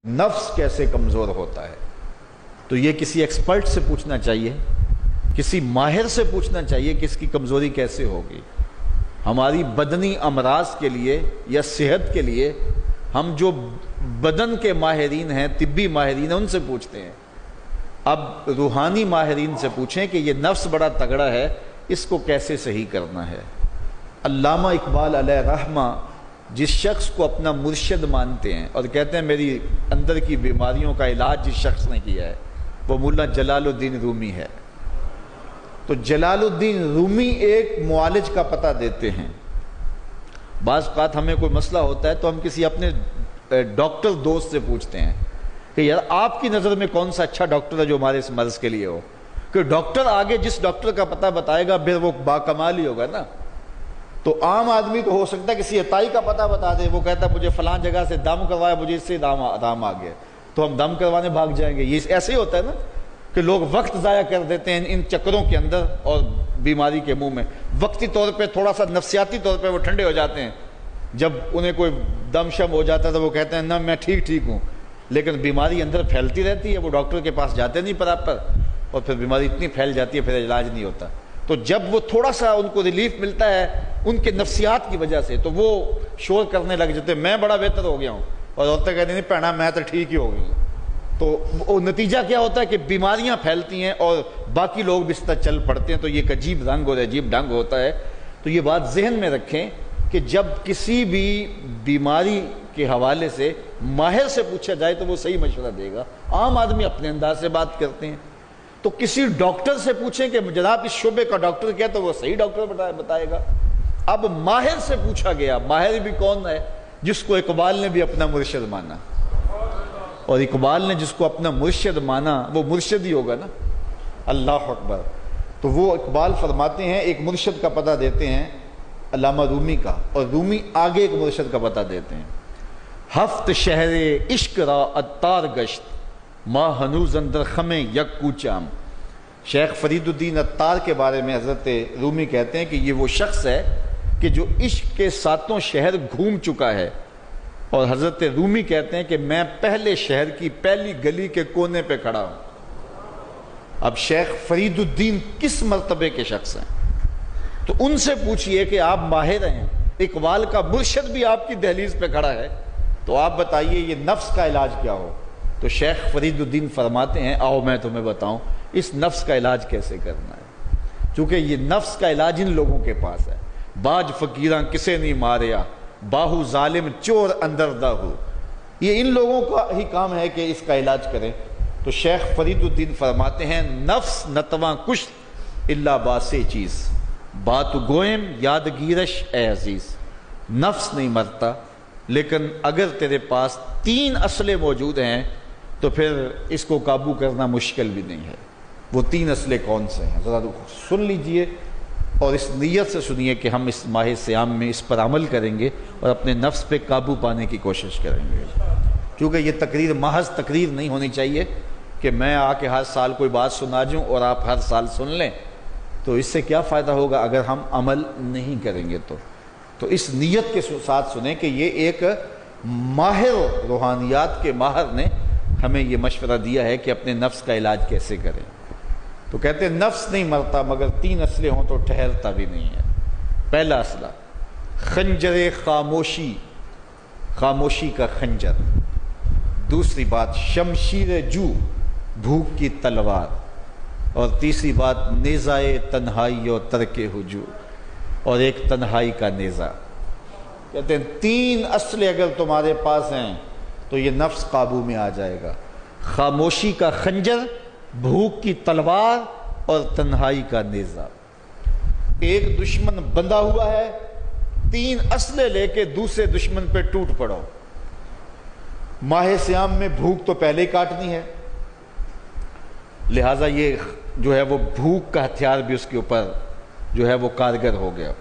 نفس کیسے کمزور ہوتا ہے؟ تو یہ کسی ایکسپرٹ سے پوچھنا چاہیے، کسی ماہر سے پوچھنا چاہیے کہ اس کی کمزوری کیسے ہوگی۔ ہماری بدنی امراض کے لیے یا صحت کے لیے ہم جو بدن کے ماہرین ہیں، طبی ماہرین ہیں، ان سے پوچھتے ہیں۔ اب روحانی ماہرین سے پوچھیں کہ یہ نفس بڑا تگڑا ہے، اس کو کیسے صحیح کرنا ہے۔ علامہ اقبال علیہ رحمہ جس شخص کو اپنا مرشد مانتے ہیں اور کہتے ہیں میری اندر کی بیماریوں کا علاج جس شخص نے کیا ہے وہ مولانا جلال الدین رومی ہے۔ تو جلال الدین رومی ایک معالج کا پتہ دیتے ہیں۔ بعض اوقات ہمیں کوئی مسئلہ ہوتا ہے تو ہم کسی اپنے ڈاکٹر دوست سے پوچھتے ہیں کہ یار آپ کی نظر میں کون سا اچھا ڈاکٹر ہے جو ہمارے اس مرض کے لیے ہو، کہ ڈاکٹر آگے جس ڈاکٹر کا پتہ بتائے گا پھر وہ باکمال ہی ہوگا نا۔ تو عام آدمی تو ہو سکتا ہے کسی عطائی کا پتہ بتا دے، وہ کہتا ہے مجھے فلاں جگہ سے دم کروایا، مجھے اس سے دم آ گیا، تو ہم دم کروانے بھاگ جائیں گے۔ یہ ایسے ہی ہوتا ہے نا کہ لوگ وقت ضائع کر دیتے ہیں ان چکروں کے اندر اور بیماری کے منہ میں۔ وقتی طور پہ تھوڑا سا نفسیاتی طور پہ وہ ٹھنڈے ہو جاتے ہیں، جب انہیں کوئی دم شم ہو جاتا ہے تو وہ کہتے ہیں نا میں ٹھیک ہوں، لیکن بیماری اندر پھیلتی رہتی ہے، وہ ڈاکٹر کے پاس جاتے نہیں پراپر، اور پھر بیماری اتنی پھیل جاتی ہے پھر علاج نہیں ہوتا۔ تو جب وہ تھوڑا سا ان کو ریلیف ملتا ہے ان کے نفسیات کی وجہ سے تو وہ شور کرنے لگ جاتے ہیں میں بڑا بہتر ہو گیا ہوں، اور عورتیں کہتی ہیں نہیں پہنا میں تو ٹھیک ہی ہو گئی ہوں۔ تو نتیجہ کیا ہوتا ہے کہ بیماریاں پھیلتی ہیں اور باقی لوگ بھی اس طرح چل پڑتے ہیں، تو یہ ایک عجیب رنگ اور عجیب ڈھنگ ہوتا ہے۔ تو یہ بات ذہن میں رکھیں کہ جب کسی بھی بیماری کے حوالے سے ماہر سے پوچھا جائے تو وہ صحیح مشورہ دے گا۔ عام آدمی اپنے انداز سے بات کرتے ہیں، تو کسی ڈاکٹر سے پوچھیں کہ جناب اس شعبے کا ڈاکٹر کیا، تو وہ صحیح ڈاکٹر بتائے گا۔ اب ماہر سے پوچھا گیا، ماہر بھی کون ہے؟ جس کو اقبال نے بھی اپنا مرشد مانا، اور اقبال نے جس کو اپنا مرشد مانا وہ مرشد ہی ہوگا نا۔ اللہ اکبر۔ تو وہ اقبال فرماتے ہیں ایک مرشد کا پتہ دیتے ہیں علامہ رومی کا، اور رومی آگے ایک مرشد کا پتہ دیتے ہیں۔ ہفت شہر عشق را عطار گشت ماں ہنوز اندر خمیں یک کوچام۔ شیخ فرید الدین عطار کے بارے میں حضرت رومی کہتے ہیں کہ یہ وہ شخص ہے کہ جو عشق کے ساتوں شہر گھوم چکا ہے، اور حضرت رومی کہتے ہیں کہ میں پہلے شہر کی پہلی گلی کے کونے پہ کھڑا ہوں۔ اب شیخ فرید الدین کس مرتبے کے شخص ہیں؟ تو ان سے پوچھئے کہ آپ ماہر ہیں، اقبال کا مرشد بھی آپ کی دہلیز پہ کھڑا ہے، تو آپ بتائیے یہ نفس کا علاج کیا ہو؟ تو شیخ فرید الدین فرماتے ہیں آؤ میں تمہیں بتاؤں اس نفس کا علاج کیسے کرنا ہے، چونکہ یہ نفس کا علاج ان لوگوں کے پاس ہے۔ باج فقیراں کسے نہیں ماریا، باہو ظالم چور اندر دا ہو، یہ ان لوگوں کا ہی کام ہے کہ اس کا علاج کریں۔ تو شیخ فرید الدین فرماتے ہیں نفس نتواں کش اللہ باسے چیز بات گوئم یاد گیرش اے عزیز۔ نفس نہیں مرتا، لیکن اگر تیرے پاس 3 اسلحے موجود ہیں تو پھر اس کو قابو کرنا مشکل بھی نہیں ہے۔ وہ 3 اسلحے کون سے ہیں ذرا سن لیجئے، اور اس نیت سے سنیے کہ ہم اس ماہ صیام میں اس پر عمل کریں گے اور اپنے نفس پہ قابو پانے کی کوشش کریں گے۔ کیونکہ یہ تقریر محض تقریر نہیں ہونی چاہیے کہ میں آ کے ہر سال کوئی بات سنا جوں اور آپ ہر سال سن لیں، تو اس سے کیا فائدہ ہوگا اگر ہم عمل نہیں کریں گے تو اس نیت کے ساتھ سنیں کہ یہ ایک ماہر روحانیات کے ماہر نے ہمیں یہ مشورہ دیا ہے کہ اپنے نفس کا علاج کیسے کریں۔ تو کہتے ہیں نفس نہیں مرتا مگر 3 اسلحے ہوں تو ٹھہرتا بھی نہیں ہے۔ پہلا اسلحہ خنجر خاموشی، خاموشی کا خنجر۔ دوسری بات شمشیر جو، بھوک کی تلوار۔ اور تیسری بات نیزائے تنہائی اور ترک ہجوم، اور ایک تنہائی کا نیزہ۔ کہتے ہیں 3 اسلحے اگر تمہارے پاس ہیں تو یہ نفس قابو میں آ جائے گا۔ خاموشی کا خنجر، بھوک کی تلوار اور تنہائی کا نیزہ۔ ایک دشمن بندھا ہوا ہے، 3 اسلحے لے کے دوسرے دشمن پہ ٹوٹ پڑو۔ ماہ صیام میں بھوک تو پہلے ہی کاٹنی ہے، لہٰذا یہ جو ہے وہ بھوک کا ہتھیار بھی اس کے اوپر جو ہے وہ کارگر ہو گیا۔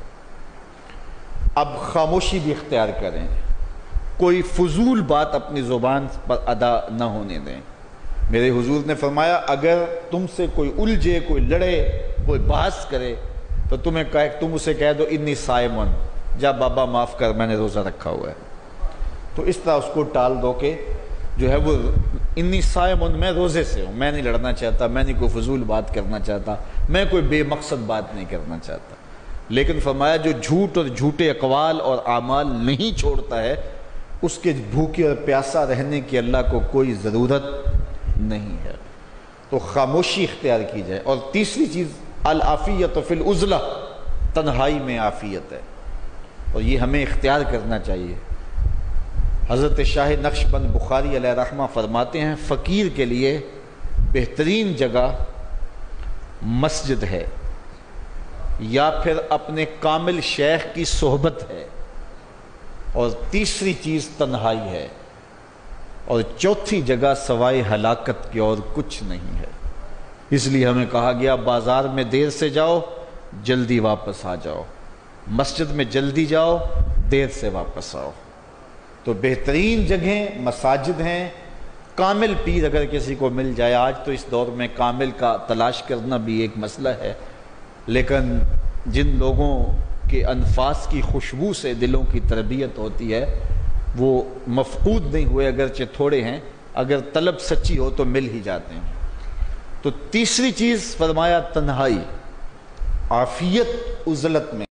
اب خاموشی بھی اختیار کریں، کوئی فضول بات اپنی زبان پر ادا نہ ہونے دیں۔ میرے حضور نے فرمایا اگر تم سے کوئی الجھے، کوئی لڑے، کوئی بحث کرے تو تم اسے کہہ دو انی صائمن، جا بابا معاف کر میں نے روزہ رکھا ہوا ہے۔ تو اس طرح اس کو ٹال دو کہ جو ہے وہ انی صائم، میں روزے سے ہوں، میں نہیں لڑنا چاہتا، میں نہیں کوئی فضول بات کرنا چاہتا، میں کوئی بے مقصد بات نہیں کرنا چاہتا. لیکن فرمایا جو جھوٹ اور جھوٹے اقوال اور اعمال نہیں چھوڑتا ہے اس کے بھوکے اور پیاسا رہنے کی اللہ کو کوئی ضرورت نہیں ہے. تو خاموشی اختیار کی جائے. اور تیسری چیز العافیت فی العزلہ، تنہائی میں عافیت ہے، اور یہ ہمیں اختیار کرنا چاہیے. حضرت شاہ نقشبند بخاری علیہ رحمہ فرماتے ہیں فقیر کے لیے بہترین جگہ مسجد ہے یا پھر اپنے کامل شیخ کی صحبت ہے، اور تیسری چیز تنہائی ہے، اور چوتھی جگہ سوائے ہلاکت کے اور کچھ نہیں ہے. اس لیے ہمیں کہا گیا بازار میں دیر سے جاؤ جلدی واپس آ جاؤ، مسجد میں جلدی جاؤ دیر سے واپس آؤ. تو بہترین جگہیں مساجد ہیں. کامل پیر اگر کسی کو مل جائے، آج تو اس دور میں کامل کا تلاش کرنا بھی ایک مسئلہ ہے، لیکن جن لوگوں کے انفاس کی خوشبو سے دلوں کی تربیت ہوتی ہے وہ مفقود نہیں ہوئے، اگرچہ تھوڑے ہیں، اگر طلب سچی ہو تو مل ہی جاتے ہیں. تو تیسری چیز فرمایا تنہائی، عافیت عزلت میں.